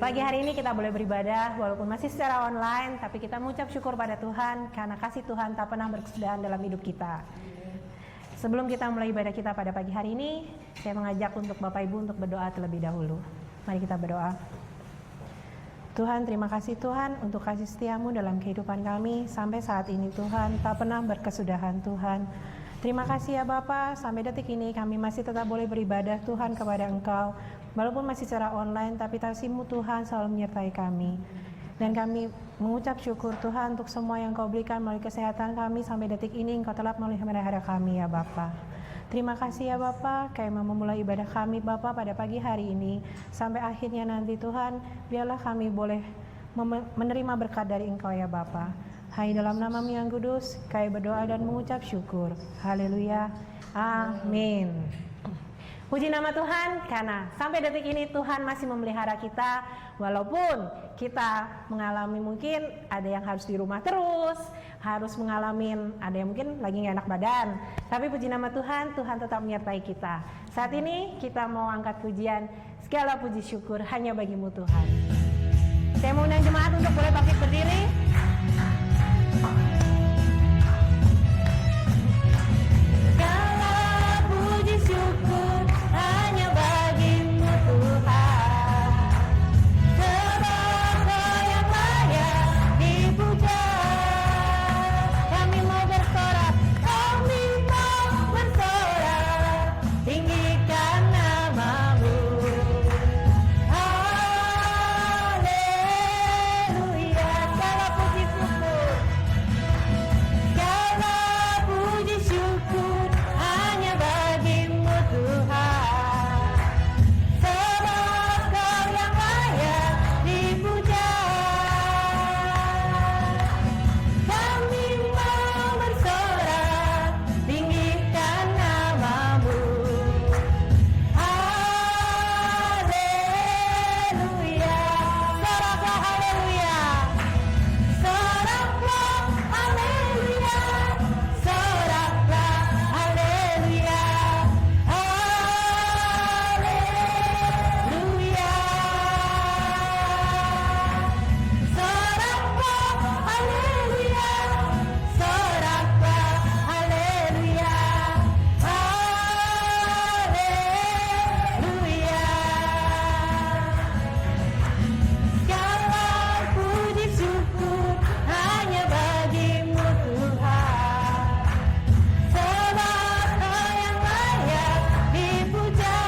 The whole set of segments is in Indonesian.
Pagi hari ini kita boleh beribadah walaupun masih secara online, tapi kita mengucap syukur pada Tuhan karena kasih Tuhan tak pernah berkesudahan dalam hidup kita. Sebelum kita mulai ibadah kita pada pagi hari ini, saya mengajak untuk Bapak Ibu untuk berdoa terlebih dahulu. Mari kita berdoa. Tuhan, terima kasih Tuhan untuk kasih setiamu dalam kehidupan kami sampai saat ini Tuhan, tak pernah berkesudahan Tuhan. Terima kasih ya Bapa, sampai detik ini kami masih tetap boleh beribadah Tuhan kepada Engkau. Walaupun masih secara online, tapi kasih-Mu Tuhan selalu menyertai kami. Dan kami mengucap syukur Tuhan untuk semua yang Kau berikan melalui kesehatan kami sampai detik ini. Engkau telah memelihara kami ya Bapa. Terima kasih ya Bapa, kami mau memulai ibadah kami Bapa pada pagi hari ini. Sampai akhirnya nanti Tuhan, biarlah kami boleh menerima berkat dari Engkau ya Bapa. Hai dalam nama-Mu yang kudus, kami berdoa dan mengucap syukur. Haleluya. Amin. Puji nama Tuhan, karena sampai detik ini Tuhan masih memelihara kita. Walaupun kita mengalami mungkin ada yang harus di rumah terus, harus mengalami ada yang mungkin lagi gak enak badan. Tapi puji nama Tuhan, Tuhan tetap menyertai kita. Saat ini kita mau angkat pujian, segala puji syukur hanya bagi-Mu Tuhan. Saya mau undang jemaat untuk boleh bangkit berdiri. Segala puji syukur hanya bagi-Mu Tuhan, sebab Kau yang layak dipuja. Kami mau bersorak, kami mau bersorak, tinggikan nama-Mu. Haleluya, segala puji syukur, segala puji syukur hanya bagi-Mu Tuhan, sebab Kau yang layak dipuja. Kami mau bersorak, tinggikan nama-Mu. Haleluya, soraklah haleluya, soraklah haleluya, soraklah haleluya, haleluya, soraklah haleluya, soraklah haleluya, haleluya. Segala puji syukur hanya bagi-Mu Tuhan, sebab Kau yang layak dipuja.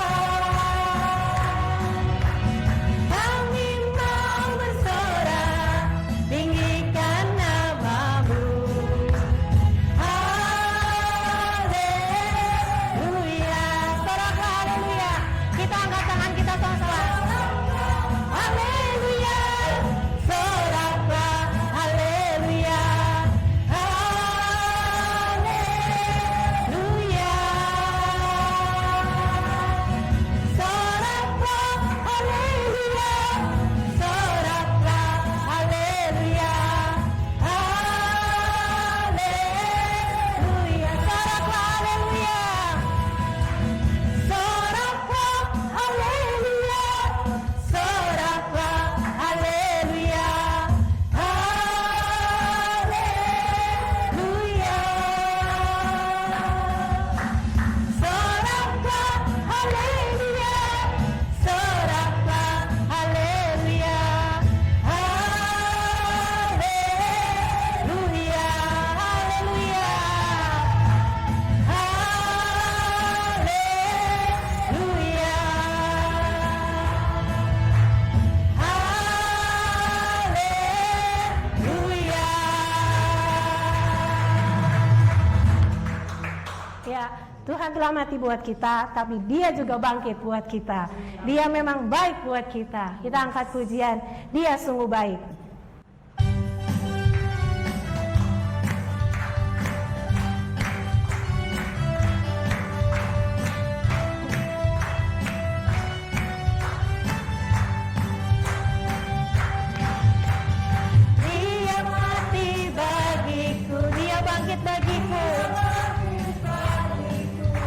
Kami mau bersorak, tinggikan nama-Mu. Haleluya, soraklah haleluya. Kita angkat tangan kita sama-sama. Haleluya, soraklah haleluya, haleluya, soraklah haleluya, soraklah haleluya, haleluya, soraklah haleluya, soraklah haleluya, soraklah haleluya, haleluya, soraklah haleluya, soraklah haleluya, haleluya, haleluya, haleluya. Ya, Tuhan telah mati buat kita, tapi Dia juga bangkit buat kita. Dia memang baik buat kita. Kita angkat pujian, Dia sungguh baik. Dia mati bagiku, Dia bangkit bagiku.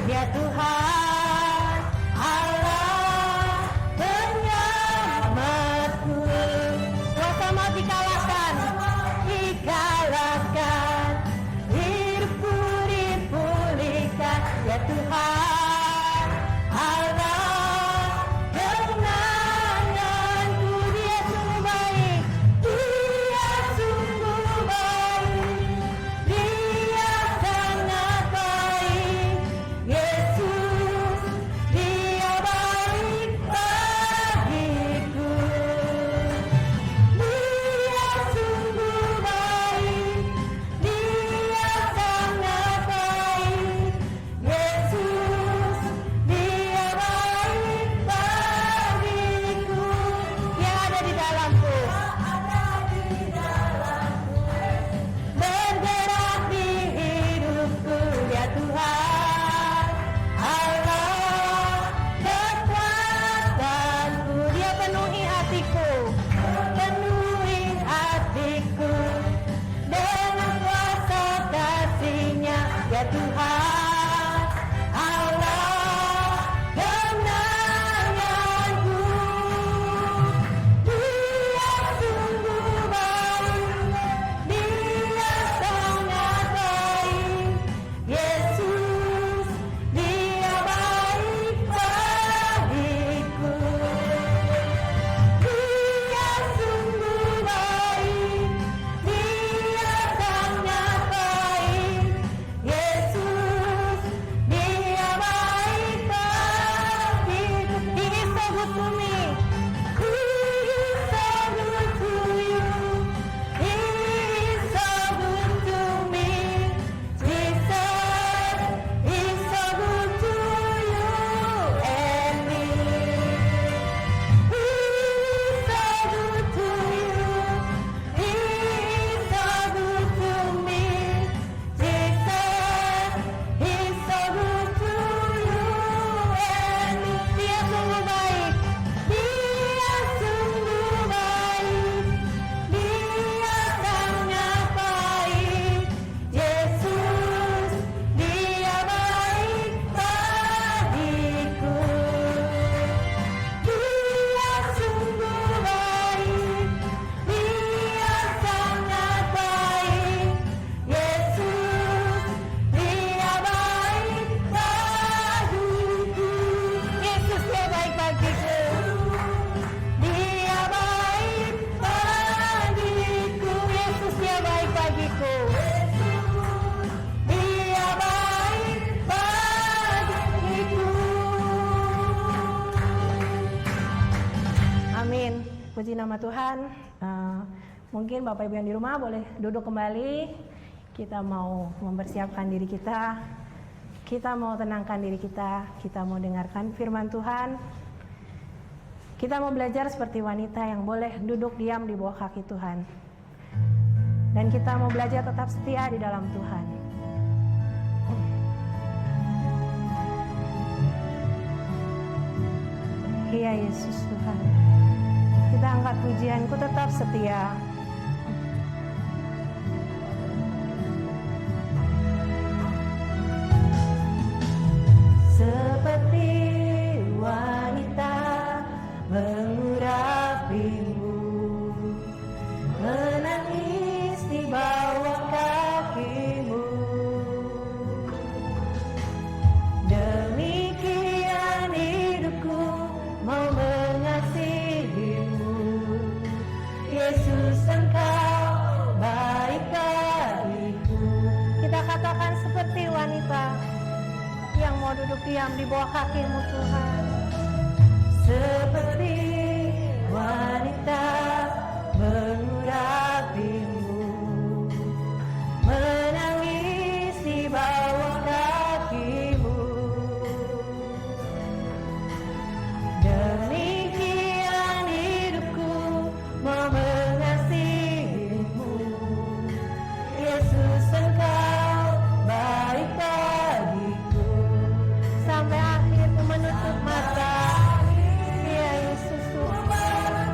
Dia Tuhan Allah penyelamatku. nama Tuhan. Mungkin Bapak Ibu yang di rumah boleh duduk kembali. Kita mau mempersiapkan diri kita. Kita mau tenangkan diri kita. Kita mau dengarkan firman Tuhan. Kita mau belajar seperti wanita yang boleh duduk diam di bawah kaki Tuhan. Dan kita mau belajar tetap setia di dalam Tuhan. Iya Yesus Tuhan. Kita angkat pujian, ku tetap setia. Seperti wanita mengurapimu, menangis di bawah kakimu. Demikian hidupku mau mengasihimu. Yesus, Engkau baik bagiku. Kita katakan seperti wanita yang mau duduk diam di bawah kaki-Mu Tuhan. Seperti wanita mengurapimu, menangis di bawah kaki-Mu. Demikian hidupku mau mengasihimu. Yesus, Engkau baik bagiku. Sampai akhir ku menutup mata. Ya Yesus Tuhan.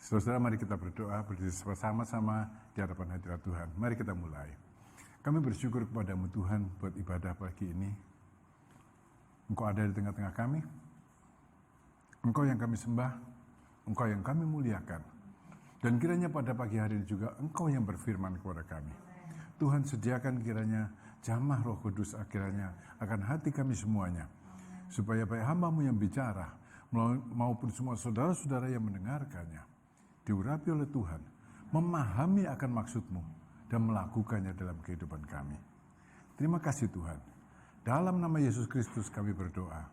Saudara, mari kita berdoa bersama-sama di hadapan hadirat Tuhan. Mari kita mulai. Kami bersyukur kepadamu Tuhan buat ibadah pagi ini. Engkau ada di tengah-tengah kami. Engkau yang kami sembah, Engkau yang kami muliakan. Dan kiranya pada pagi hari ini juga Engkau yang berfirman kepada kami. Tuhan, sediakan kiranya jamah Roh Kudus akhirnya akan hati kami semuanya. Supaya baik hamba-Mu yang bicara maupun semua saudara-saudara yang mendengarkannya diurapi oleh Tuhan, memahami akan maksud-Mu dan melakukannya dalam kehidupan kami. Terima kasih Tuhan. Dalam nama Yesus Kristus kami berdoa.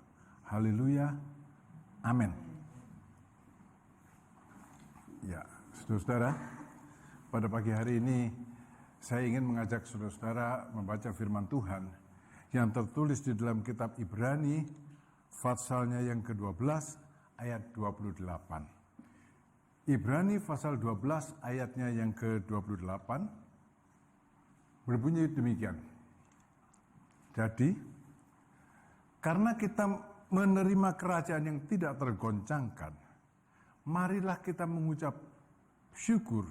Haleluya. Amin. Ya, saudara-saudara, pada pagi hari ini saya ingin mengajak saudara-saudara membaca firman Tuhan yang tertulis di dalam kitab Ibrani, pasalnya yang ke-12 ayat 28. Ibrani pasal 12 ayatnya yang ke-28 berbunyi demikian. Jadi, karena kita menerima kerajaan yang tidak tergoncangkan, marilah kita mengucap syukur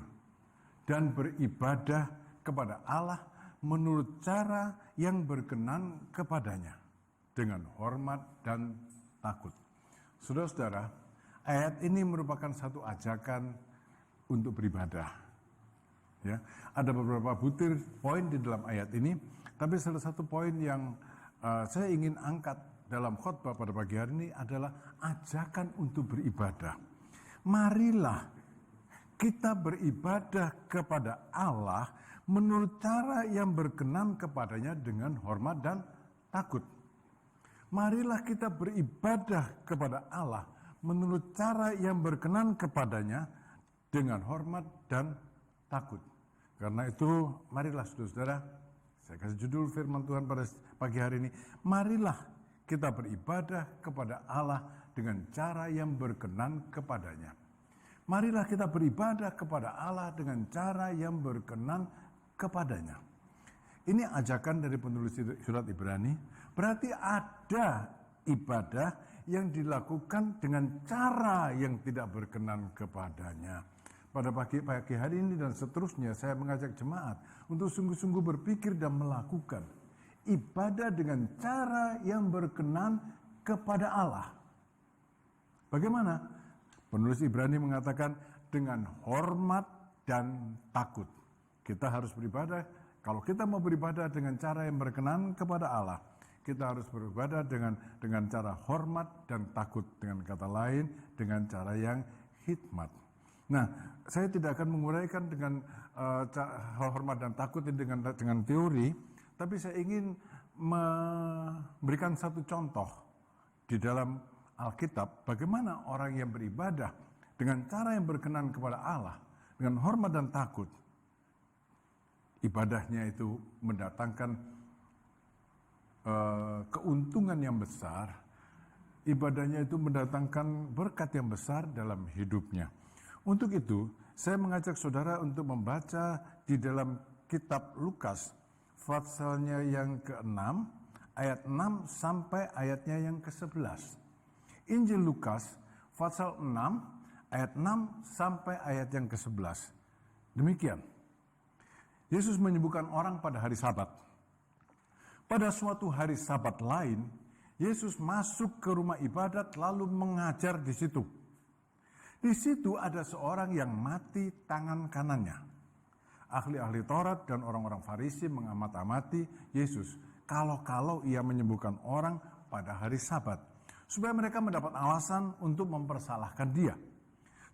dan beribadah kepada Allah menurut cara yang berkenan kepadanya, dengan hormat dan takut. Saudara-saudara, ayat ini merupakan satu ajakan untuk beribadah. Ya, ada beberapa butir poin di dalam ayat ini, tapi salah satu poin yang saya ingin angkat dalam khotbah pada pagi hari ini adalah ajakan untuk beribadah. Marilah kita beribadah kepada Allah menurut cara yang berkenan kepadanya dengan hormat dan takut. Marilah kita beribadah kepada Allah menurut cara yang berkenan kepadanya dengan hormat dan takut. Karena itu, marilah saudara-saudara, saya kasih judul firman Tuhan pada pagi hari ini, marilah kita beribadah kepada Allah dengan cara yang berkenan kepadanya. Marilah kita beribadah kepada Allah dengan cara yang berkenan kepadanya. Ini ajakan dari penulis surat Ibrani, berarti ada ibadah yang dilakukan dengan cara yang tidak berkenan kepadanya. Pada pagi hari ini dan seterusnya saya mengajak jemaat untuk sungguh-sungguh berpikir dan melakukan ibadah dengan cara yang berkenan kepada Allah. Bagaimana? Penulis Ibrani mengatakan dengan hormat dan takut. Kita harus beribadah, kalau kita mau beribadah dengan cara yang berkenan kepada Allah, kita harus beribadah dengan cara hormat dan takut. Dengan kata lain, dengan cara yang hikmat. Nah, saya tidak akan menguraikan dengan hormat dan takut dengan teori, tapi saya ingin memberikan satu contoh di dalam Alkitab, bagaimana orang yang beribadah dengan cara yang berkenan kepada Allah, dengan hormat dan takut. Ibadahnya itu mendatangkan keuntungan yang besar, ibadahnya itu mendatangkan berkat yang besar dalam hidupnya. Untuk itu, saya mengajak saudara untuk membaca di dalam kitab Lukas, pasalnya yang ke-6, ayat 6 sampai ayatnya yang ke-11. Injil Lukas, pasal 6, ayat 6 sampai ayat yang ke-11. Demikian, Yesus menyembuhkan orang pada hari Sabat. Pada suatu hari Sabat lain, Yesus masuk ke rumah ibadat lalu mengajar di situ. Di situ ada seorang yang mati tangan kanannya. Ahli-ahli Taurat dan orang-orang Farisi mengamat-amati Yesus kalau ia menyembuhkan orang pada hari Sabat, supaya mereka mendapat alasan untuk mempersalahkan dia.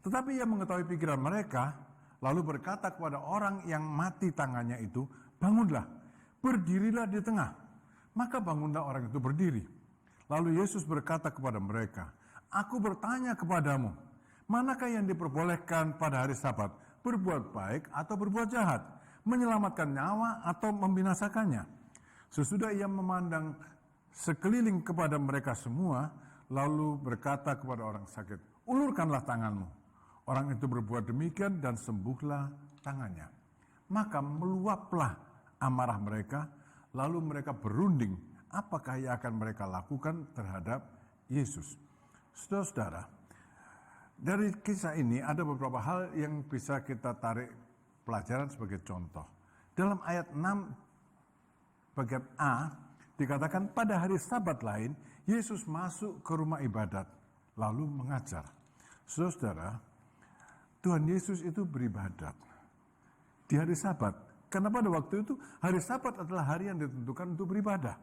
Tetapi ia mengetahui pikiran mereka, lalu berkata kepada orang yang mati tangannya itu, "Bangunlah, berdirilah di tengah." Maka bangunlah orang itu berdiri. Lalu Yesus berkata kepada mereka, "Aku bertanya kepadamu, manakah yang diperbolehkan pada hari Sabat, berbuat baik atau berbuat jahat, menyelamatkan nyawa atau membinasakannya?" Sesudah ia memandang sekeliling kepada mereka semua, lalu berkata kepada orang sakit, "Ulurkanlah tanganmu." Orang itu berbuat demikian dan sembuhlah tangannya. Maka meluaplah amarah mereka, lalu mereka berunding apakah yang akan mereka lakukan terhadap Yesus. Saudara-saudara, Dari kisah ini ada beberapa hal yang bisa kita tarik pelajaran sebagai contoh. Dalam ayat 6 bagian A dikatakan pada hari Sabat lain Yesus masuk ke rumah ibadat lalu mengajar. Saudara, Tuhan Yesus itu beribadat di hari Sabat. Karena pada waktu itu hari Sabat adalah hari yang ditentukan untuk beribadah.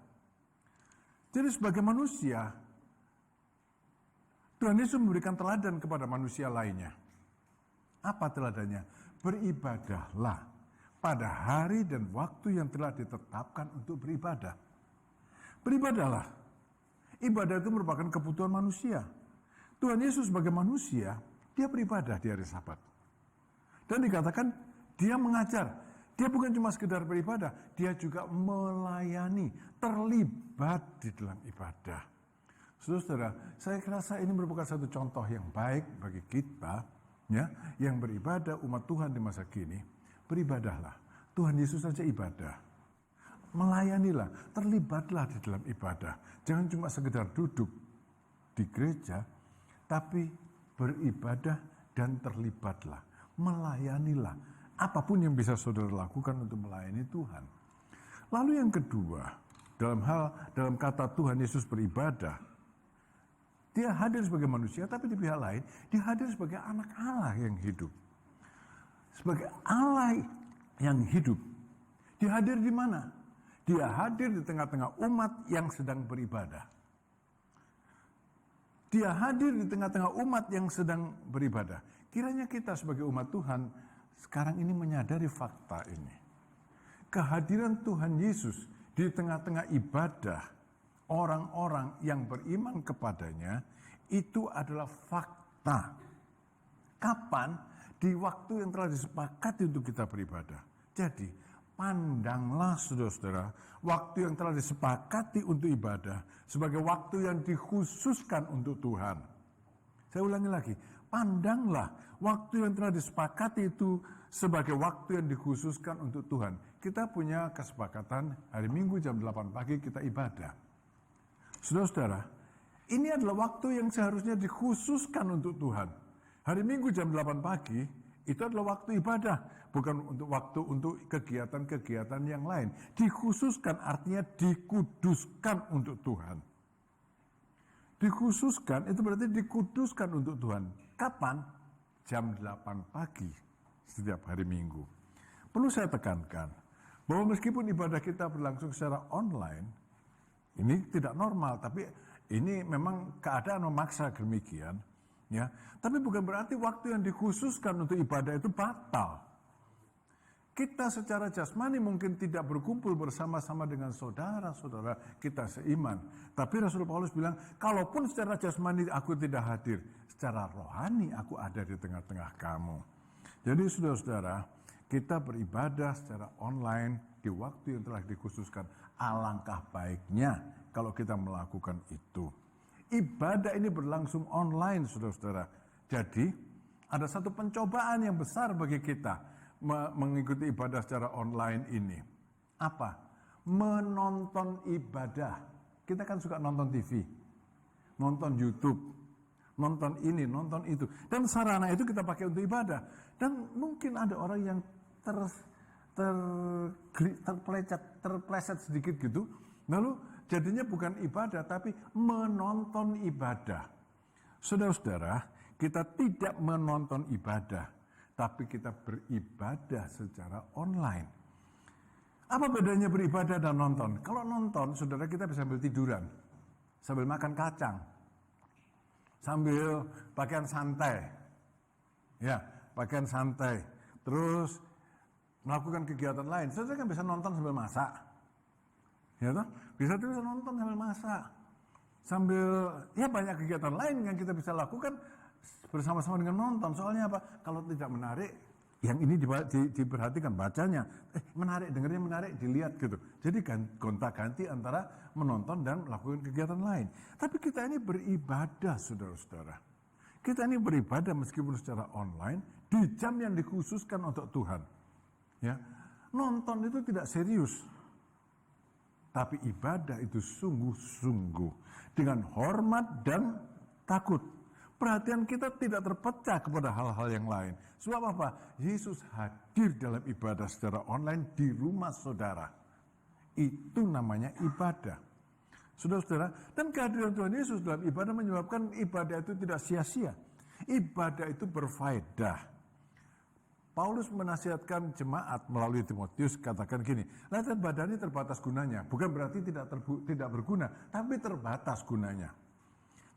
Jadi sebagai manusia, Tuhan Yesus memberikan teladan kepada manusia lainnya. Apa teladannya? Beribadahlah pada hari dan waktu yang telah ditetapkan untuk beribadah. Beribadahlah. Ibadah itu merupakan kebutuhan manusia. Tuhan Yesus sebagai manusia, dia beribadah di hari Sabat. Dan dikatakan dia mengajar. Dia bukan cuma sekedar beribadah, dia juga melayani, terlibat di dalam ibadah. Saudara, saya rasa ini merupakan satu contoh yang baik bagi kita, ya, yang beribadah umat Tuhan di masa kini. Beribadahlah. Tuhan Yesus saja ibadah. Melayanilah, terlibatlah di dalam ibadah. Jangan cuma sekedar duduk di gereja, tapi beribadah dan terlibatlah. Melayanilah. Apapun yang bisa saudara lakukan untuk melayani Tuhan. Lalu yang kedua, dalam kata Tuhan Yesus beribadah, dia hadir sebagai manusia, tapi di pihak lain, dia hadir sebagai anak Allah yang hidup. Sebagai Allah yang hidup. Dia hadir di mana? Dia hadir di tengah-tengah umat yang sedang beribadah. Dia hadir di tengah-tengah umat yang sedang beribadah. Kiranya kita sebagai umat Tuhan, sekarang ini menyadari fakta ini. Kehadiran Tuhan Yesus di tengah-tengah ibadah orang-orang yang beriman kepadanya itu adalah fakta. Kapan? Di waktu yang telah disepakati untuk kita beribadah. Jadi, pandanglah saudara-saudara, waktu yang telah disepakati untuk ibadah sebagai waktu yang dikhususkan untuk Tuhan. Saya ulangi lagi, pandanglah waktu yang telah disepakati itu sebagai waktu yang dikhususkan untuk Tuhan. Kita punya kesepakatan hari Minggu jam 8 pagi kita ibadah. Saudara-saudara, ini adalah waktu yang seharusnya dikhususkan untuk Tuhan. Hari Minggu jam 8 pagi itu adalah waktu ibadah, bukan untuk waktu untuk kegiatan-kegiatan yang lain. Dikhususkan artinya dikuduskan untuk Tuhan. Dikhususkan itu berarti dikuduskan untuk Tuhan. Kapan? Jam 8 pagi setiap hari Minggu. Perlu saya tekankan bahwa meskipun ibadah kita berlangsung secara online, ini tidak normal, tapi ini memang keadaan memaksa demikian, ya. Tapi bukan berarti waktu yang dikhususkan untuk ibadah itu batal. Kita secara jasmani mungkin tidak berkumpul bersama-sama dengan saudara-saudara kita seiman. Tapi Rasul Paulus bilang, kalaupun secara jasmani aku tidak hadir, secara rohani aku ada di tengah-tengah kamu. Jadi saudara-saudara, kita beribadah secara online di waktu yang telah dikhususkan. Alangkah baiknya kalau kita melakukan itu. Ibadah ini berlangsung online, saudara-saudara. Jadi, ada satu pencobaan yang besar bagi kita mengikuti ibadah secara online ini. Apa? Menonton ibadah. Kita kan suka nonton TV, nonton YouTube, nonton ini, nonton itu. Dan sarana itu kita pakai untuk ibadah. Dan mungkin ada orang yang terpleset sedikit gitu, lalu jadinya bukan ibadah tapi menonton ibadah. Saudara-saudara, kita tidak menonton ibadah, tapi kita beribadah secara online. Apa bedanya beribadah dan nonton? Kalau nonton, saudara, kita bisa sambil tiduran, sambil makan kacang, sambil pakaian santai, ya, pakaian santai, terus melakukan kegiatan lain. Saudara kan bisa nonton sambil masak, ya toh? Bisa nonton sambil masak, sambil ya banyak kegiatan lain yang kita bisa lakukan bersama-sama dengan nonton. Soalnya apa? Kalau tidak menarik, yang ini diperhatikan bacanya, menarik, dengarnya menarik, dilihat gitu. Jadi gonta-ganti antara menonton dan melakukan kegiatan lain. Tapi kita ini beribadah, saudara-saudara. Kita ini beribadah meskipun secara online di jam yang dikhususkan untuk Tuhan. Ya, nonton itu tidak serius, tapi ibadah itu sungguh-sungguh dengan hormat dan takut. Perhatian kita tidak terpecah kepada hal-hal yang lain. Sebab apa? Yesus hadir dalam ibadah secara online di rumah saudara. Itu namanya ibadah. Saudara-saudara, dan kehadiran Tuhan Yesus dalam ibadah menyebabkan ibadah itu tidak sia-sia. Ibadah itu berfaedah. Paulus menasihatkan jemaat melalui Timotius, katakan gini, latihan badan ini terbatas gunanya. Bukan berarti tidak berguna, tapi terbatas gunanya.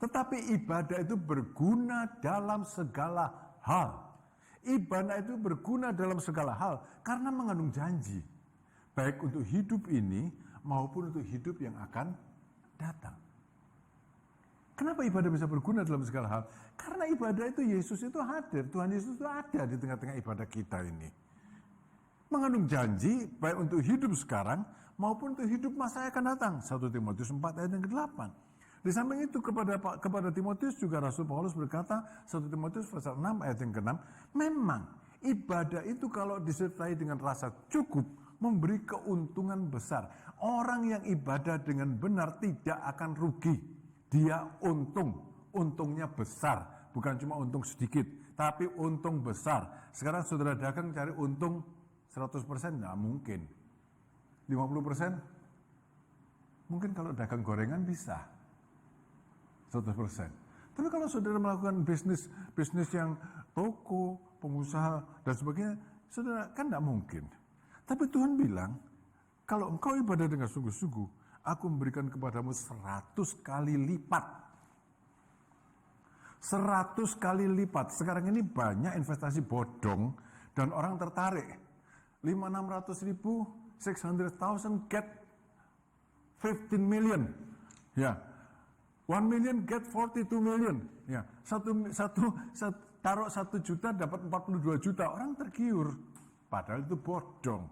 Tetapi ibadah itu berguna dalam segala hal. Ibadah itu berguna dalam segala hal karena mengandung janji. Baik untuk hidup ini maupun untuk hidup yang akan datang. Kenapa ibadah bisa berguna dalam segala hal? Karena ibadah itu Yesus itu hadir. Tuhan Yesus itu ada di tengah-tengah ibadah kita ini. Mengandung janji baik untuk hidup sekarang maupun untuk hidup masa yang akan datang. 1 Timotius 4 ayat yang ke-8. Di samping itu kepada Timotius juga Rasul Paulus berkata 1 Timotius pasal 6 ayat yang ke-6, memang ibadah itu kalau disertai dengan rasa cukup memberi keuntungan besar. Orang yang ibadah dengan benar tidak akan rugi. Dia untungnya besar, bukan cuma untung sedikit, tapi untung besar. Sekarang saudara dagang cari untung 100%, nggak mungkin. 50%? Mungkin kalau dagang gorengan bisa. 100%. Tapi kalau saudara melakukan bisnis yang toko, pengusaha, dan sebagainya, saudara kan tidak mungkin. Tapi Tuhan bilang, kalau engkau ibadah dengan sungguh-sungguh, aku memberikan kepadamu 100 kali lipat. 100 kali lipat. Sekarang ini banyak investasi bodong, dan orang tertarik. 500-600 ribu, 600,000 get 15 million. Ya. 1 million get 42 million. Ya, taruh 1 juta dapat 42 juta. Orang tergiur. Padahal itu bodong.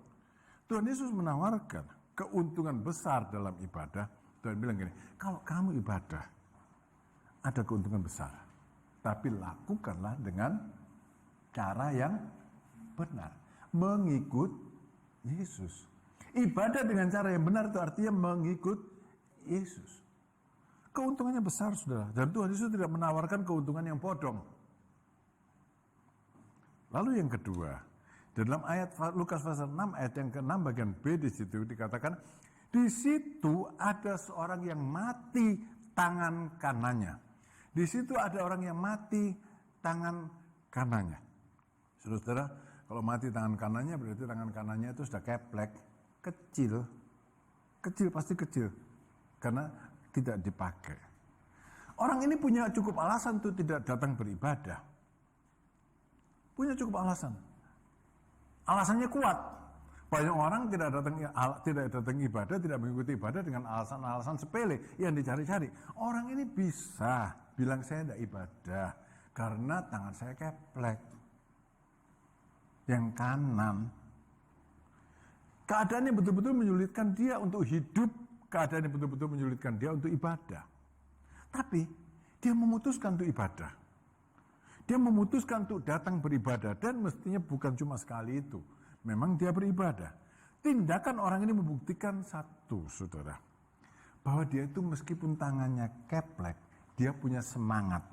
Tuhan Yesus menawarkan keuntungan besar dalam ibadah. Tuhan bilang gini, kalau kamu ibadah, ada keuntungan besar. Tapi lakukanlah dengan cara yang benar. Mengikut Yesus. Ibadah dengan cara yang benar itu artinya mengikut Yesus. Keuntungannya besar, saudara. Dan Tuhan Yesus tidak menawarkan keuntungan yang bodong. Lalu yang kedua, dalam ayat Lukas pasal 6 ayat yang ke-6 bagian B di situ dikatakan, di situ ada seorang yang mati tangan kanannya. Di situ ada orang yang mati tangan kanannya. Saudara, kalau mati tangan kanannya berarti tangan kanannya itu sudah keplek, kecil. Kecil, pasti kecil. Karena tidak dipakai. Orang ini punya cukup alasan untuk tidak datang beribadah. Punya cukup alasan. Alasannya kuat. Banyak orang tidak datang ibadah, tidak mengikuti ibadah dengan alasan-alasan sepele yang dicari-cari. Orang ini bisa bilang saya tidak ibadah karena tangan saya keplek. Yang kanan. Keadaan yang betul-betul menyulitkan dia untuk hidup. Keadaan yang betul-betul menyulitkan dia untuk ibadah. Tapi dia memutuskan untuk ibadah. Dia memutuskan untuk datang beribadah. Dan mestinya bukan cuma sekali itu. Memang dia beribadah. Tindakan orang ini membuktikan satu, saudara. Bahwa dia itu meskipun tangannya keplek, dia punya semangat.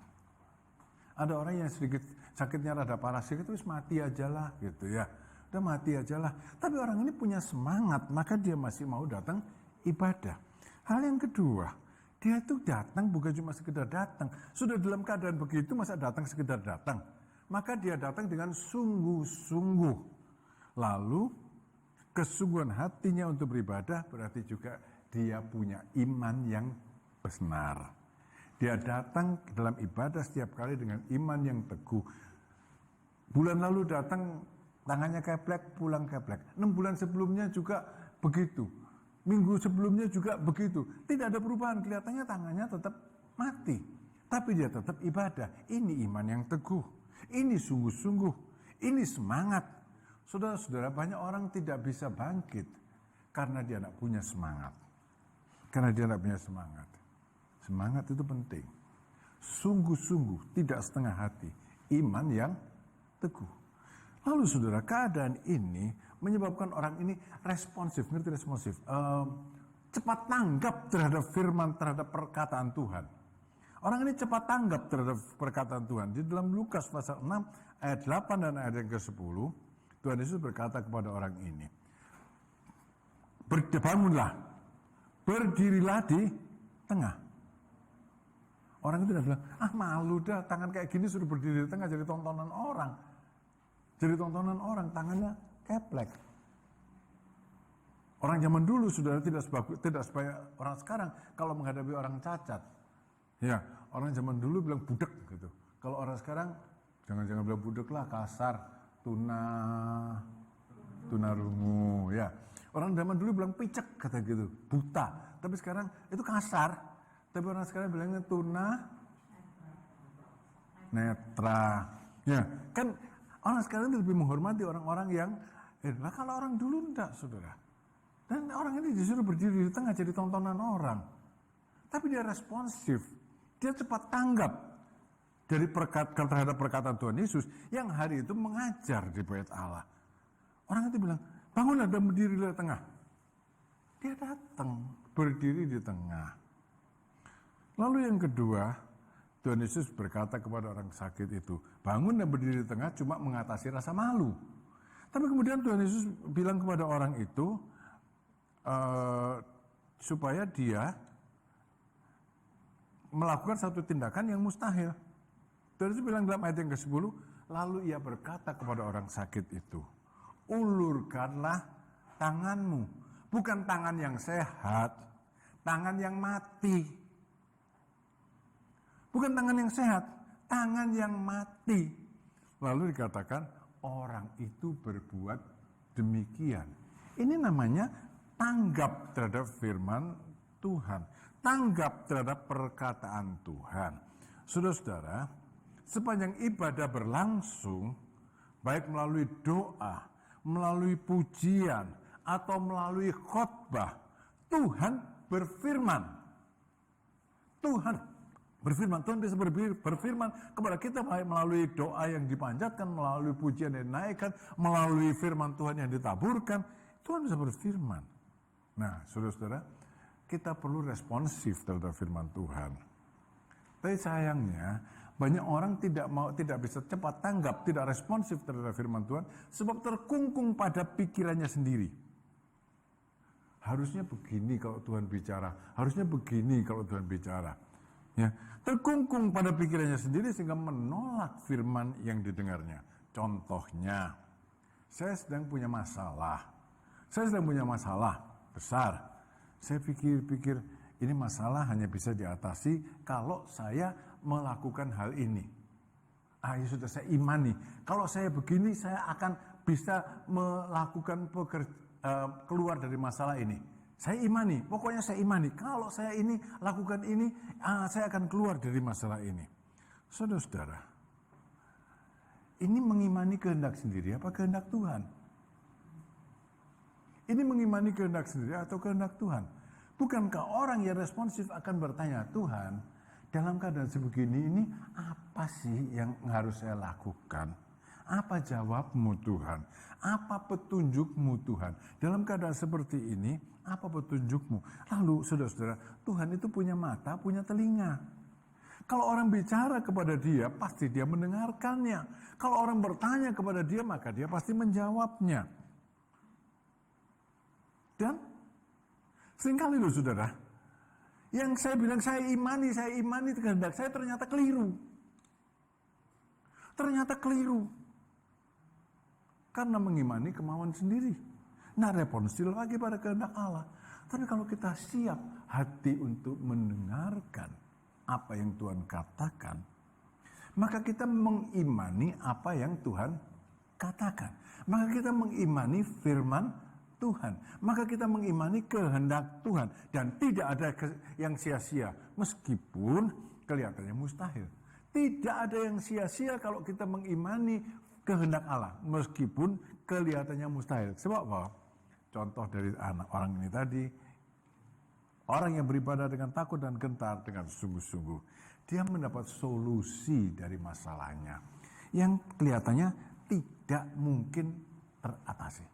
Ada orang yang sedikit sakitnya rada parah, sedikit terus mati aja lah gitu ya. Udah mati aja lah. Tapi orang ini punya semangat, maka dia masih mau datang ibadah. Hal yang kedua, dia itu datang bukan cuma sekedar datang. Sudah dalam keadaan begitu masa datang sekedar datang. Maka dia datang dengan sungguh-sungguh. Lalu kesungguhan hatinya untuk beribadah berarti juga dia punya iman yang benar. Dia datang dalam ibadah setiap kali dengan iman yang teguh. Bulan lalu datang tangannya keplek, pulang keplek. 6 bulan sebelumnya juga begitu. Minggu sebelumnya juga begitu. Tidak ada perubahan, kelihatannya tangannya tetap mati. Tapi dia tetap ibadah. Ini iman yang teguh. Ini sungguh-sungguh. Ini semangat. Saudara-saudara, banyak orang tidak bisa bangkit. Karena dia tidak punya semangat. Karena dia tidak punya semangat. Semangat itu penting. Sungguh-sungguh, tidak setengah hati. Iman yang teguh. Lalu saudara, keadaan ini menyebabkan orang ini responsif, ngerti responsif? Cepat tanggap terhadap firman, terhadap perkataan Tuhan. Orang ini cepat tanggap terhadap perkataan Tuhan. Di dalam Lukas pasal 6 ayat 8 dan ayat yang ke-10, Tuhan Yesus berkata kepada orang ini, bangunlah, berdirilah di tengah. Orang itu udah bilang, malu dah, tangan kayak gini suruh berdiri di tengah, jadi tontonan orang. Jadi tontonan orang, tangannya keplek. Orang zaman dulu sudah tidak sebaik orang sekarang kalau menghadapi orang cacat. Ya, orang zaman dulu bilang budek gitu. Kalau orang sekarang jangan bilang budek lah, kasar, tunarungu, ya. Orang zaman dulu bilang picek kata gitu, buta. Tapi sekarang itu kasar. Tapi orang sekarang bilangnya netra. Ya, kan orang sekarang lebih menghormati orang-orang yang kalau orang dulu enggak, Saudara. Dan orang ini disuruh berdiri di tengah jadi tontonan orang. Tapi dia responsif. Dia cepat tanggap dari terhadap perkataan Tuhan Yesus yang hari itu mengajar di bait Allah. Orang itu bilang, bangunlah dan berdiri di tengah. Dia datang berdiri di tengah. Lalu yang kedua, Tuhan Yesus berkata kepada orang sakit itu, bangun dan berdiri di tengah cuma mengatasi rasa malu. Tapi kemudian Tuhan Yesus bilang kepada orang itu, supaya dia melakukan satu tindakan yang mustahil. Tuhan Yesus bilang dalam ayat yang ke-10, lalu ia berkata kepada orang sakit itu, ulurkanlah tanganmu. Bukan tangan yang sehat, tangan yang mati. Bukan tangan yang sehat, tangan yang mati. Lalu dikatakan, orang itu berbuat demikian. Ini namanya tanggap terhadap firman Tuhan. Tanggap terhadap perkataan Tuhan. Saudara-saudara, sepanjang ibadah berlangsung, baik melalui doa, melalui pujian, atau melalui khotbah, Tuhan berfirman. Tuhan bisa berfirman kepada kita baik melalui doa yang dipanjatkan, melalui pujian yang dinaikkan, melalui firman Tuhan yang ditaburkan. Tuhan bisa berfirman. Nah, saudara-saudara, kita perlu responsif terhadap firman Tuhan. Tapi sayangnya, banyak orang tidak bisa cepat tanggap, tidak responsif terhadap firman Tuhan, sebab terkungkung pada pikirannya sendiri. Harusnya begini kalau Tuhan bicara, harusnya begini kalau Tuhan bicara. Ya, terkungkung pada pikirannya sendiri sehingga menolak firman yang didengarnya. Contohnya, saya sedang punya masalah besar. Saya pikir ini masalah hanya bisa diatasi kalau saya melakukan hal ini. Ya sudah, saya imani. Kalau saya begini, saya akan bisa melakukan keluar dari masalah ini. Saya imani, pokoknya saya imani. Kalau saya ini lakukan ini, saya akan keluar dari masalah ini. Saudara-saudara, ini mengimani kehendak sendiri apa kehendak Tuhan? Ini mengimani kehendak sendiri atau kehendak Tuhan? Bukankah orang yang responsif akan bertanya, Tuhan, dalam keadaan sebegini ini apa sih yang harus saya lakukan? Apa jawabmu Tuhan? Apa petunjukmu Tuhan? Dalam keadaan seperti ini, apa petunjukmu? Lalu saudara-saudara, Tuhan itu punya mata, punya telinga. Kalau orang bicara kepada dia, pasti dia mendengarkannya. Kalau orang bertanya kepada dia, maka dia pasti menjawabnya. Dan seringkali loh saudara, yang saya bilang saya imani kehendak saya ternyata keliru. Karena mengimani kemauan sendiri. Nah, responsif lagi pada kehendak Allah. Tapi kalau kita siap hati untuk mendengarkan apa yang Tuhan katakan, maka kita mengimani apa yang Tuhan katakan. Maka kita mengimani firman Tuhan. Maka kita mengimani kehendak Tuhan. Dan tidak ada yang sia-sia. Meskipun kelihatannya mustahil. Tidak ada yang sia-sia kalau kita mengimani kehendak Allah. Meskipun kelihatannya mustahil. Sebab apa? Contoh dari anak orang ini tadi. Orang yang beribadah dengan takut dan gentar dengan sungguh-sungguh. Dia mendapat solusi dari masalahnya. Yang kelihatannya tidak mungkin teratasi.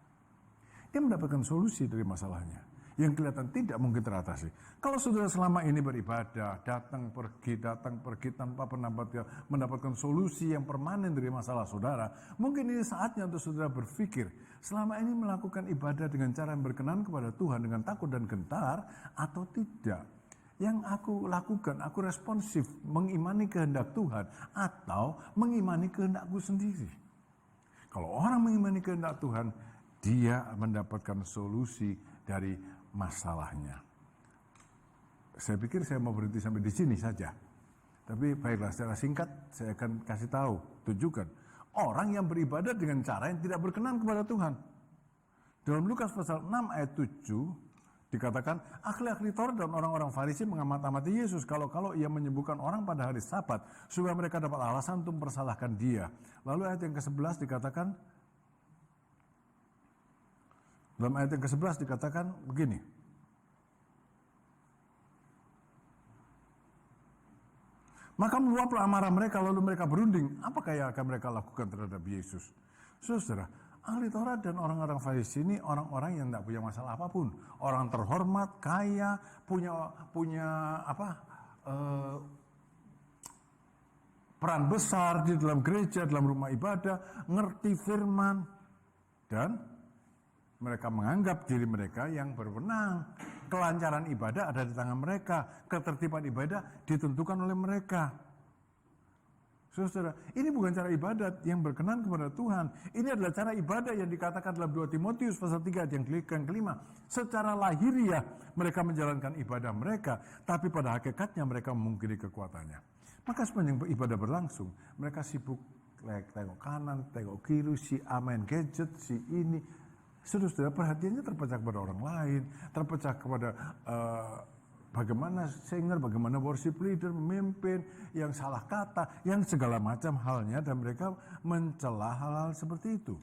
Dia mendapatkan solusi dari masalahnya. yang kelihatan tidak mungkin teratasi. Kalau saudara selama ini beribadah, datang pergi tanpa pernah mendapatkan solusi yang permanen dari masalah saudara, mungkin ini saatnya untuk saudara berpikir, selama ini melakukan ibadah dengan cara yang berkenan kepada Tuhan dengan takut dan gentar atau tidak. Yang aku lakukan, aku responsif mengimani kehendak Tuhan atau mengimani kehendakku sendiri. Kalau orang mengimani kehendak Tuhan, dia mendapatkan solusi dari masalahnya. Saya pikir saya mau berhenti sampai di sini saja. Tapi baiklah, secara singkat saya akan kasih tahu, tunjukkan. Orang yang beribadah dengan cara yang tidak berkenan kepada Tuhan. Dalam Lukas pasal 6 ayat 7, dikatakan, ahli-ahli Taurat dan orang-orang Farisi mengamat-amati Yesus kalau ia menyembuhkan orang pada hari Sabat, supaya mereka dapat alasan untuk mempersalahkan dia. Lalu ayat yang ke-11 dikatakan, dalam ayat yang ke-11 dikatakan begini, maka meluaplah amarah mereka, lalu mereka berunding, apakah yang akan mereka lakukan terhadap Yesus? Saudara, ahli Taurat dan orang-orang Farisi ini orang-orang yang tidak punya masalah apapun. Orang terhormat, kaya, punya peran besar di dalam gereja, dalam rumah ibadah, ngerti firman, dan mereka menganggap diri mereka yang berwenang. Kelancaran ibadah ada di tangan mereka, ketertiban ibadah ditentukan oleh mereka. Saudara, ini bukan cara ibadat yang berkenan kepada Tuhan. Ini adalah cara ibadah yang dikatakan dalam 2 Timotius pasal 3 yang kelima. Secara lahiriah mereka menjalankan ibadah mereka, tapi pada hakikatnya mereka memungkiri kekuatannya. Maka sepanjang ibadah berlangsung, mereka sibuk tengok kanan, tengok kiri, si main gadget, si ini. Saudara, perhatiannya terpecah kepada orang lain, terpecah kepada bagaimana singer, bagaimana worship leader, memimpin, yang salah kata, yang segala macam halnya, dan mereka mencela hal-hal seperti itu.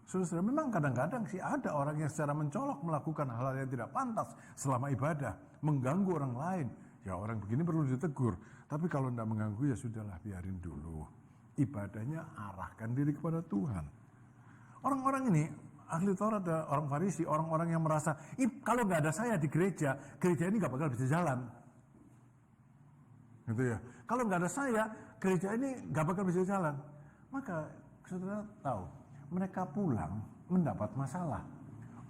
Saudara, memang kadang-kadang sih ada orang yang secara mencolok melakukan hal-hal yang tidak pantas selama ibadah, mengganggu orang lain. Ya, orang begini perlu ditegur, tapi kalau tidak mengganggu ya sudahlah, biarin dulu. Ibadahnya arahkan diri kepada Tuhan. Orang-orang ini, ahli Taurat dan orang Farisi, orang-orang yang merasa, kalau nggak ada saya di gereja ini nggak bakal bisa jalan. Gitu ya. Kalau nggak ada saya, gereja ini nggak bakal bisa jalan. Maka saudara tahu, mereka pulang mendapat masalah.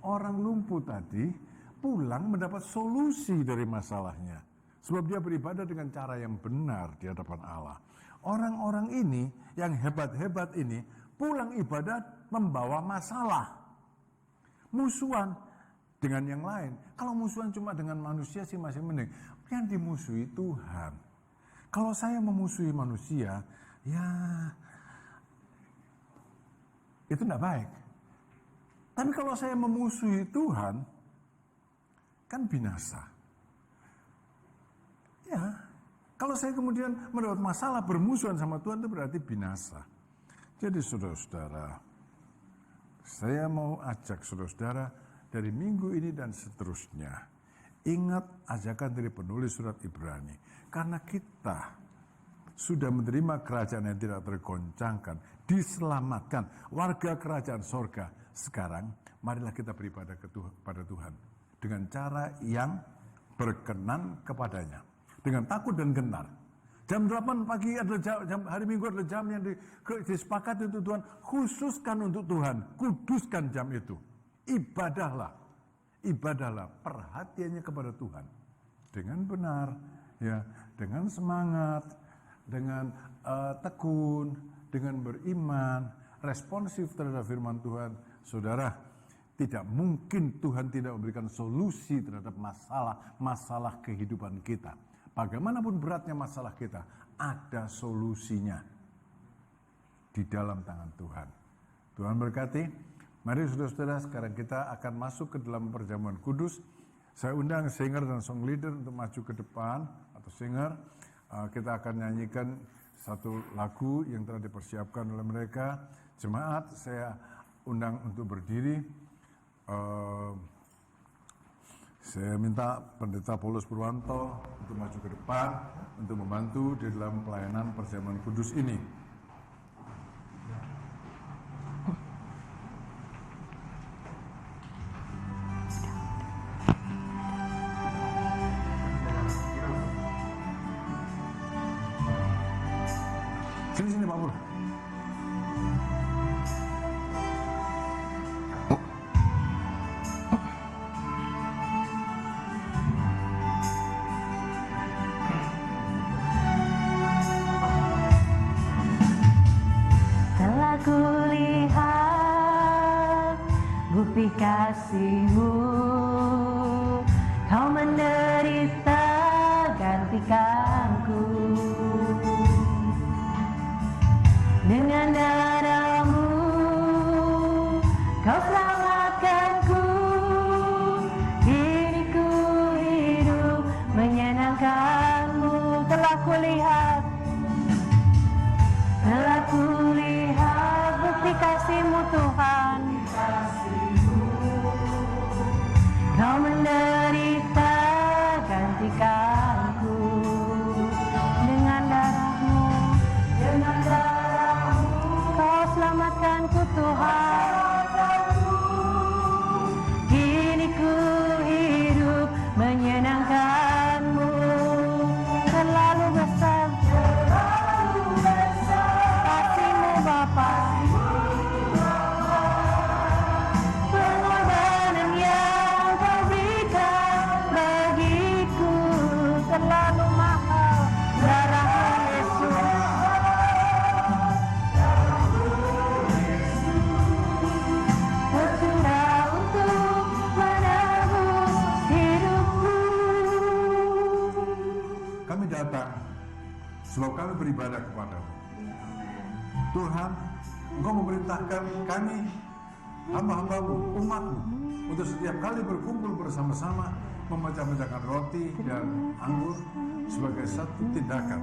Orang lumpuh tadi pulang mendapat solusi dari masalahnya. Sebab dia beribadah dengan cara yang benar di hadapan Allah. Orang-orang ini, yang hebat-hebat ini, pulang ibadah membawa masalah. Musuhan dengan yang lain. Kalau musuhan cuma dengan manusia sih masih mending. Yang dimusuhi Tuhan. Kalau saya memusuhi manusia, ya itu tidak baik. Tapi kalau saya memusuhi Tuhan, kan binasa. Ya, kalau saya kemudian mendapat masalah bermusuhan sama Tuhan, itu berarti binasa. Jadi saudara-saudara, saya mau ajak saudara-saudara dari minggu ini dan seterusnya, ingat ajakan dari penulis surat Ibrani. Karena kita sudah menerima kerajaan yang tidak tergoncangkan, diselamatkan, warga kerajaan sorga. Sekarang, marilah kita beribadah kepada Tuhan dengan cara yang berkenan kepadanya, dengan takut dan gentar. Jam 8 pagi adalah jam hari Minggu adalah jam yang disepakati untuk Tuhan, khususkan untuk Tuhan, kuduskan jam itu. Ibadahlah perhatiannya kepada Tuhan dengan benar, ya, dengan semangat, dengan tekun, dengan beriman, responsif terhadap firman Tuhan. Saudara, tidak mungkin Tuhan tidak memberikan solusi terhadap masalah kehidupan kita. Bagaimanapun beratnya masalah kita, ada solusinya di dalam tangan Tuhan. Tuhan berkati. Mari saudara-saudara, sekarang kita akan masuk ke dalam perjamuan kudus. Saya undang singer dan song leader untuk maju ke depan, atau singer. Kita akan nyanyikan satu lagu yang telah dipersiapkan oleh mereka. Jemaat, saya undang untuk berdiri. Saya minta Pendeta Paulus Purwanto untuk maju ke depan untuk membantu di dalam pelayanan perjamuan kudus ini. Sini Pak Pur. Telah kulihat bukti kasih-Mu, Kau menderita gantikanku. Dengan darah-Mu Kau selamatkanku. Kini ku hidup menyenangkan-Mu. Telah kulihat bukti kasih-Mu Tuhan. Kau menderita gantikanku. Dengan darah-Mu Kau selamatkanku Tuhan. Kini ku hidup menyenangkan-Mu. Terlalu besar kasih-Mu Bapa. Pengorbanan yang Kau berikan bagiku terlalu mahal. Darah-Mu Yesus tercurah untuk menebus hidupku. Kami datang sebab kami beribadah kepada-Mu. Tuhan, Engkau memerintahkan kami, hamba-hamba-Mu, umat-Mu, untuk setiap kali berkumpul bersama-sama memecah-mecahkan roti dan anggur sebagai satu tindakan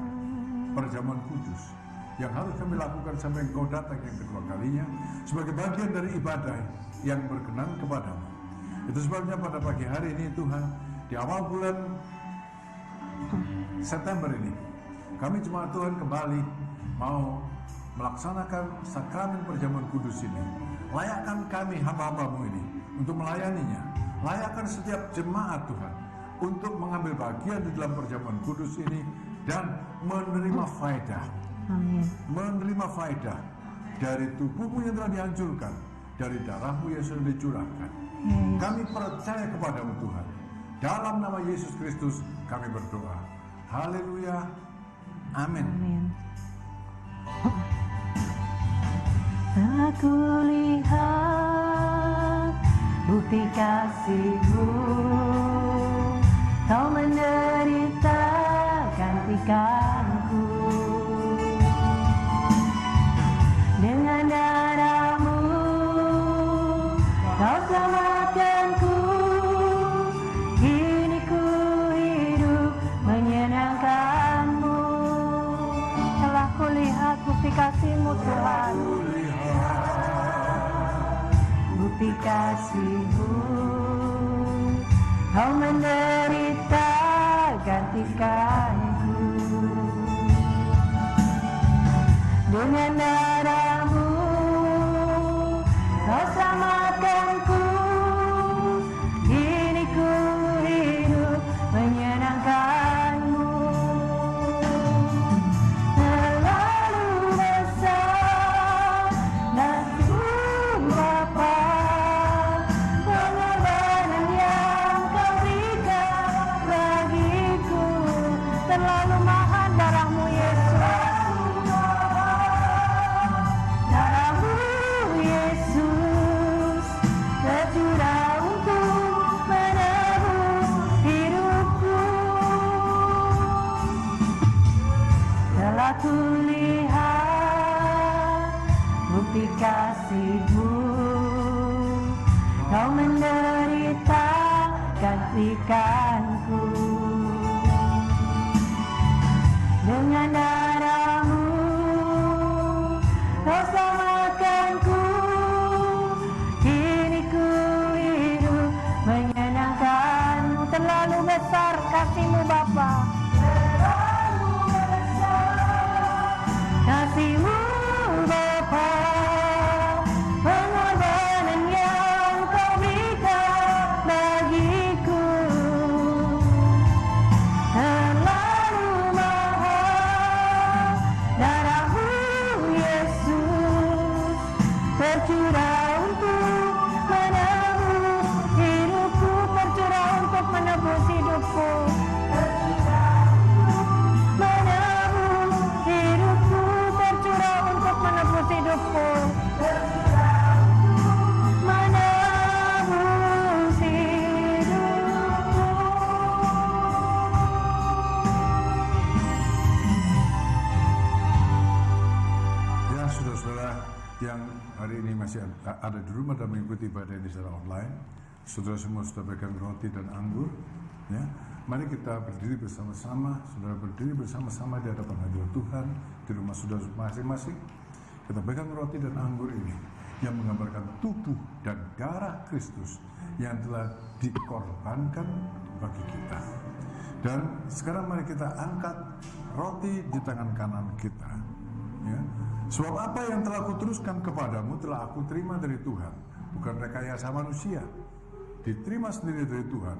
perjamuan kudus yang harus kami lakukan sampai Engkau datang yang kedua kalinya sebagai bagian dari ibadah yang berkenan kepada-Mu. Itu sebabnya pada pagi hari ini Tuhan, di awal bulan September ini, kami jemaat Tuhan kembali mau melaksanakan sakramen perjamuan kudus ini. Layakkan kami hamba-hamba-Mu ini untuk melayaninya. Layakkan setiap jemaat Tuhan untuk mengambil bagian di dalam perjamuan kudus ini dan menerima faedah. Amin. Menerima faedah dari tubuh-Mu yang telah dihancurkan, dari darah-Mu yang sudah dicurahkan. Kami percaya kepada-Mu Tuhan. Dalam nama Yesus Kristus kami berdoa. Haleluya. Amin. Amin. Telah kulihat bukti kasih-Mu, Kau menderita gantikanku. Dengan darah-Mu Kau selamatkanku. Kini ku hidup menyenangkan-Mu. Telah kulihat bukti kasih-Mu Tuhan. Bukti kasih-Mu, Kau menderita gantikanku. Dengan darah-Mu Kau selamatkanku. Kini ku hidup menyenangkan-Mu. Terlalu besar kasih-Mu Bapa. Pengorbanan yang Kau berikan bagiku terlalu mahal. Darah-Mu Yesus. Darah-Mu Yesus tercurah untuk menebus hidupku. Telah kulihat bukti kasih-Mu, Kau menderita gantikanku. Dengan darah-Mu Kau selamatkanku. Kini ku hidup menyenangkan-Mu. Terlalu besar kasih-Mu Bapa. Terlalu besar kasih-Mu Bapa. Pengorbanan yang Kau berikan bagiku masih ada di rumah dan mengikuti ibadah ini secara online, saudara semua sudah pegang roti dan anggur, ya. Mari kita berdiri bersama-sama, saudara berdiri bersama-sama di hadapan hadirat Tuhan di rumah saudara masing-masing. Kita pegang roti dan anggur ini yang menggambarkan tubuh dan darah Kristus yang telah dikorbankan bagi kita. Dan sekarang mari kita angkat roti di tangan kanan kita, ya. Sebab apa yang telah kuteruskan kepadamu telah aku terima dari Tuhan, bukan rekayasa manusia, diterima sendiri dari Tuhan,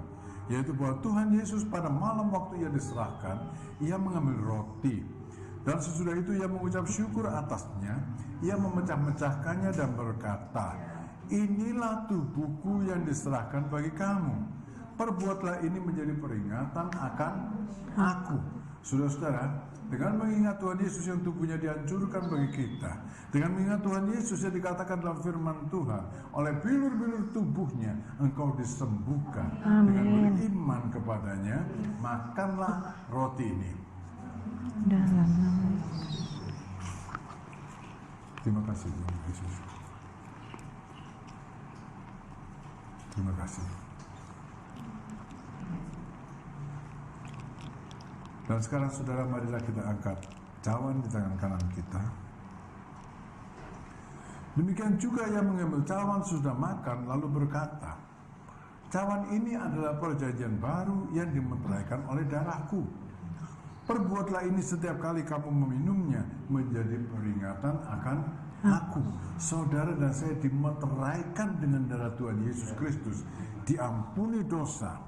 yaitu bahwa Tuhan Yesus pada malam waktu ia diserahkan, ia mengambil roti, dan sesudah itu ia mengucap syukur atasnya, ia memecah-mecahkannya dan berkata, inilah tubuhku yang diserahkan bagi kamu, perbuatlah ini menjadi peringatan akan aku. Saudara-saudara, dengan mengingat Tuhan Yesus yang tubuhnya dihancurkan bagi kita, dengan mengingat Tuhan Yesus yang dikatakan dalam firman Tuhan, oleh bilur-bilur tubuhnya engkau disembuhkan. Amin. Dengan beriman kepadanya, makanlah roti ini. Dalam nama Yesus. Terima kasih Tuhan Yesus. Terima kasih. Dan sekarang saudara, marilah kita angkat cawan di tangan kanan kita. Demikian juga yang mengambil cawan sudah makan lalu berkata, cawan ini adalah perjanjian baru yang dimeteraikan oleh darahku. Perbuatlah ini setiap kali kamu meminumnya menjadi peringatan akan aku. Saudara dan saya dimeteraikan dengan darah Tuhan Yesus Kristus, diampuni dosa,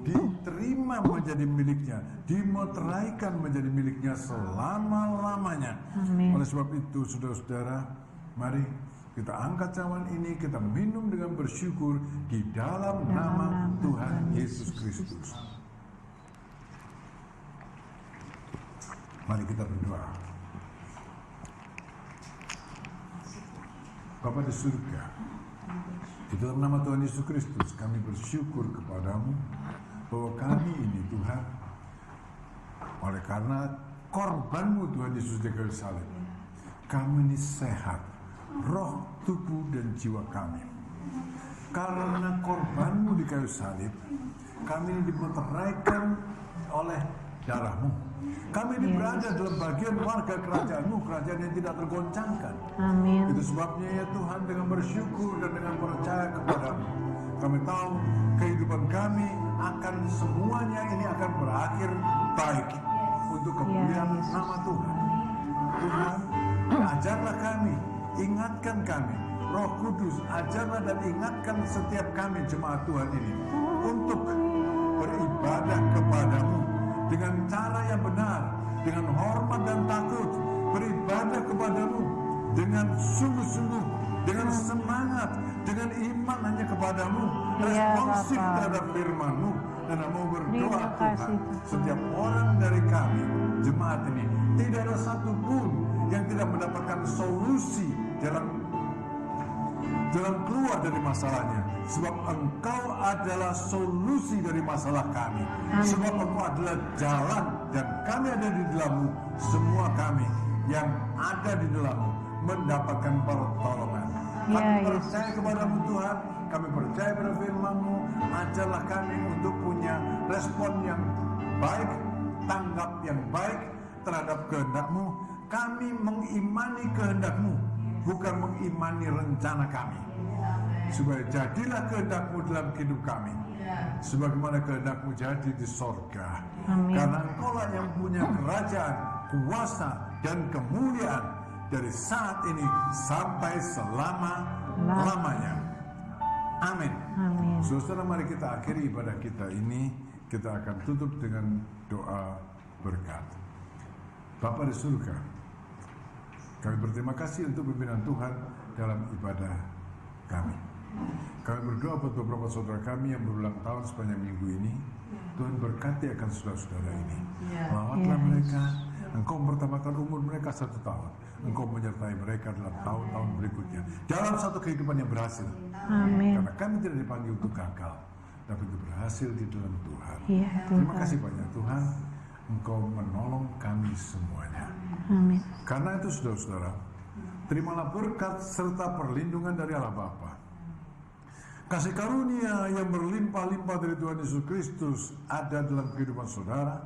diterima menjadi miliknya, dimeteraikan menjadi miliknya selama-lamanya. Amin. Oleh sebab itu saudara-saudara, mari kita angkat cawan ini, kita minum dengan bersyukur di dalam nama Tuhan Yesus Kristus. Mari kita berdoa. Bapa di surga, di dalam nama Tuhan Yesus Kristus kami bersyukur kepadamu bahwa kami ini Tuhan, oleh karena korbanmu Tuhan Yesus di kayu salib, kami ini sehat, roh, tubuh dan jiwa kami. Karena korbanmu di kayu salib, kami ini dimeteraikan oleh darahmu. Kami ini berada dalam bagian warga kerajaanmu, kerajaan yang tidak tergoncangkan. Amin. Itu sebabnya ya Tuhan, dengan bersyukur dan dengan percaya kepadamu, kami tahu kehidupan kami akan semuanya ini akan berakhir baik untuk kemuliaan nama Tuhan. Tuhan, ajarlah kami, ingatkan kami, Roh Kudus, ajarlah dan ingatkan setiap kami jemaat Tuhan ini untuk beribadah kepadamu dengan cara yang benar, dengan hormat dan takut, beribadah kepadamu dengan sungguh-sungguh, dengan semangat, dengan iman hanya kepadamu, responsif terhadap firman-Mu. Dan mau berdoa Tuhan, setiap orang dari kami, jemaat ini, tidak ada satupun yang tidak mendapatkan solusi dalam keluar dari masalahnya, sebab Engkau adalah solusi dari masalah kami. Sebab Engkau adalah jalan dan kami ada di dalam-Mu. Semua kami yang ada di dalam-Mu mendapatkan pertolongan. Kami percaya kepada-Mu Tuhan, kami percaya pada firman-Mu. Ajarlah kami untuk punya respon yang baik, tanggap yang baik terhadap kehendak-Mu. Kami mengimani kehendak-Mu, bukan mengimani rencana kami. Supaya jadilah kehendak-Mu dalam hidup kami, sebagaimana kehendak-Mu jadi di sorga. Amin. Karena Engkaulah yang punya kerajaan, kuasa dan kemuliaan dari saat ini sampai selama-lamanya. Amin. Amin. Saudara, mari kita akhiri ibadah kita ini. Kita akan tutup dengan doa berkat. Bapa di surga, kami berterima kasih untuk pimpinan Tuhan dalam ibadah kami. Kami berdoa buat beberapa saudara kami yang berulang tahun sepanjang minggu ini. Tuhan berkati akan saudara-saudara ini. Lawatlah mereka. Engkau mempertambahkan umur mereka 1 tahun. Engkau menyertai mereka dalam tahun-tahun berikutnya, dalam satu kehidupan yang berhasil. Amin. Karena kami tidak dipanggil untuk gagal, tapi untuk berhasil di dalam Tuhan. Ya, Terima kasih banyak Tuhan, Engkau menolong kami semuanya. Amin. Karena itu saudara-saudara, terimalah berkat serta perlindungan dari Allah Bapa. Kasih karunia yang berlimpah-limpah dari Tuhan Yesus Kristus ada dalam kehidupan saudara,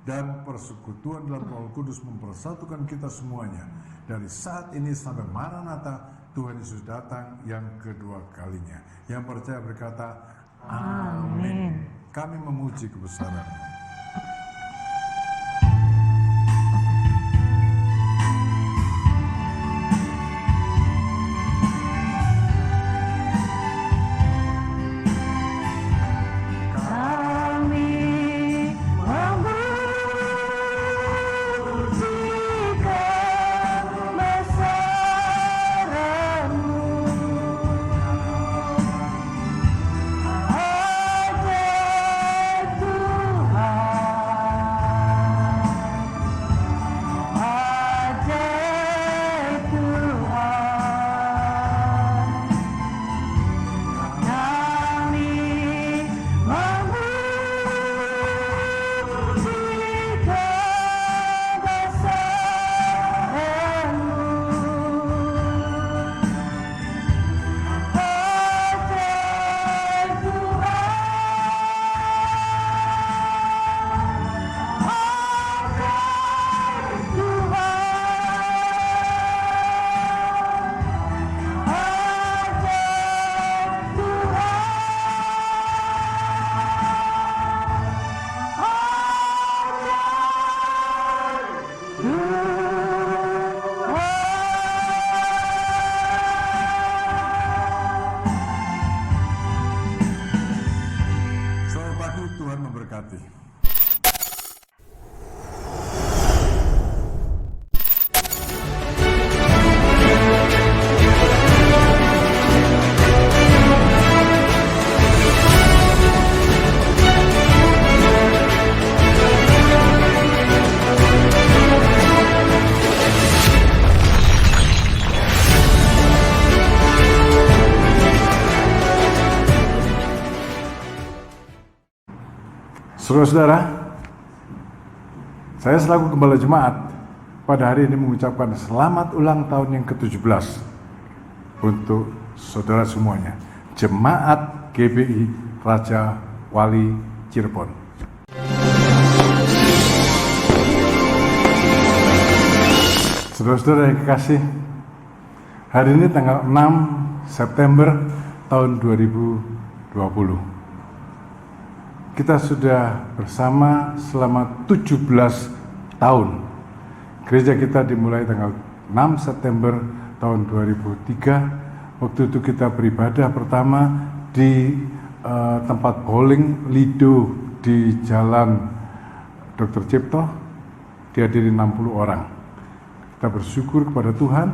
dan persekutuan dalam Roh Kudus mempersatukan kita semuanya dari saat ini sampai Maranatha, Tuhan Yesus datang yang kedua kalinya. Yang percaya berkata, amin. Kami memuji kebesaran-Mu. Tuhan memberkati. Saudara-saudara, saya selaku Gembala Jemaat pada hari ini mengucapkan selamat ulang tahun yang ke-17 untuk saudara semuanya, Jemaat GBI Raja Wali Cirebon. Saudara-saudara yang kekasih, hari ini tanggal 6 September tahun 2020. Kita sudah bersama selama 17 tahun. Gereja kita dimulai tanggal 6 September tahun 2003. Waktu itu kita beribadah pertama di tempat bowling Lido di Jalan Dr. Cipto. Dihadiri 60 orang. Kita bersyukur kepada Tuhan.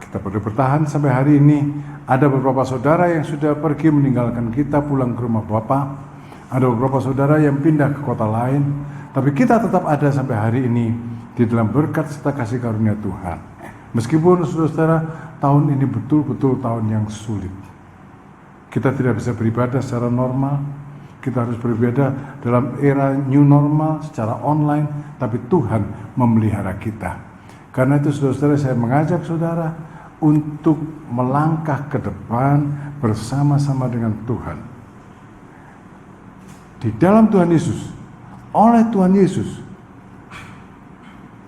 Kita boleh bertahan sampai hari ini. Ada beberapa saudara yang sudah pergi meninggalkan kita pulang ke rumah Bapa. Ada beberapa saudara yang pindah ke kota lain, tapi kita tetap ada sampai hari ini di dalam berkat serta kasih karunia Tuhan. Meskipun saudara-saudara, tahun ini betul-betul tahun yang sulit. Kita tidak bisa beribadah secara normal, kita harus beribadah dalam era new normal secara online, tapi Tuhan memelihara kita. Karena itu saudara-saudara, saya mengajak saudara untuk melangkah ke depan bersama-sama dengan Tuhan. Di dalam Tuhan Yesus, oleh Tuhan Yesus,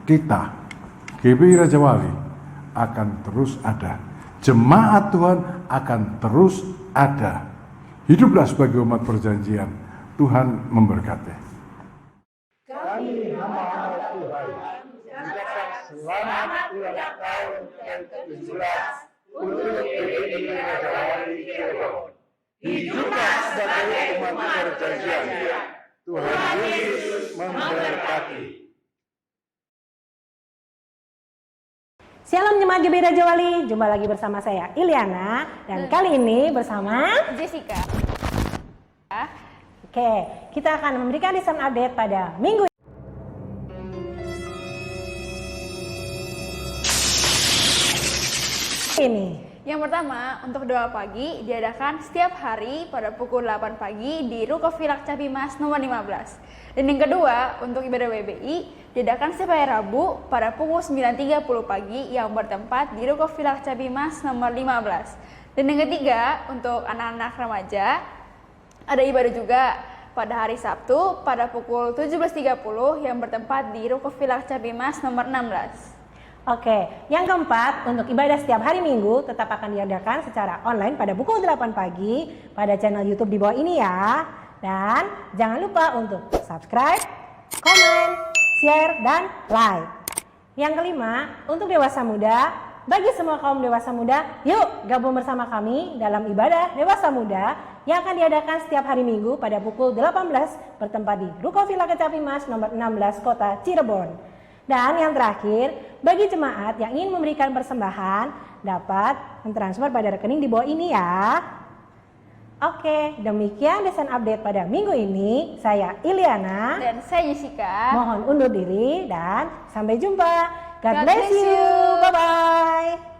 kita, GBI Raja Wali, akan terus ada. Jemaat Tuhan akan terus ada. Hiduplah sebagai umat perjanjian. Tuhan memberkati. Kami hamba-hamba Tuhan, mengucapkan selamat ulang tahun ke-17 untuk GBI Raja Wali Cirebon. Hiduplah sebagai umat perjanjian. Tuhan Yesus memberkati. Shalom Jemaat GBI Raja Wali, jumpa lagi bersama saya Iliana dan kali ini bersama Jessica. Oke, kita akan memberikan recent update pada minggu ini. Yang pertama, untuk doa pagi diadakan setiap hari pada pukul 8 pagi di Ruko Vilak Capimas nomor 15. Dan yang kedua, untuk ibadah WBI diadakan setiap hari Rabu pada pukul 9.30 pagi yang bertempat di Ruko Vilak Capimas nomor 15. Dan yang ketiga, untuk anak-anak remaja ada ibadah juga pada hari Sabtu pada pukul 17.30 yang bertempat di Ruko Vilak Capimas nomor 16. Oke, yang keempat, untuk ibadah setiap hari Minggu tetap akan diadakan secara online pada pukul 8 pagi pada channel YouTube di bawah ini ya. Dan jangan lupa untuk subscribe, komen, share, dan like. Yang kelima, untuk dewasa muda, bagi semua kaum dewasa muda, yuk gabung bersama kami dalam ibadah dewasa muda yang akan diadakan setiap hari Minggu pada pukul 18 bertempat di Ruko Vilak Capimas nomor 16 Kota Cirebon. Dan yang terakhir, bagi jemaat yang ingin memberikan persembahan dapat mentransfer pada rekening di bawah ini ya. Oke, demikian desain update pada minggu ini. Saya Iliana Dan saya Jessica. mohon undur diri dan sampai jumpa. God bless you. Bye-bye.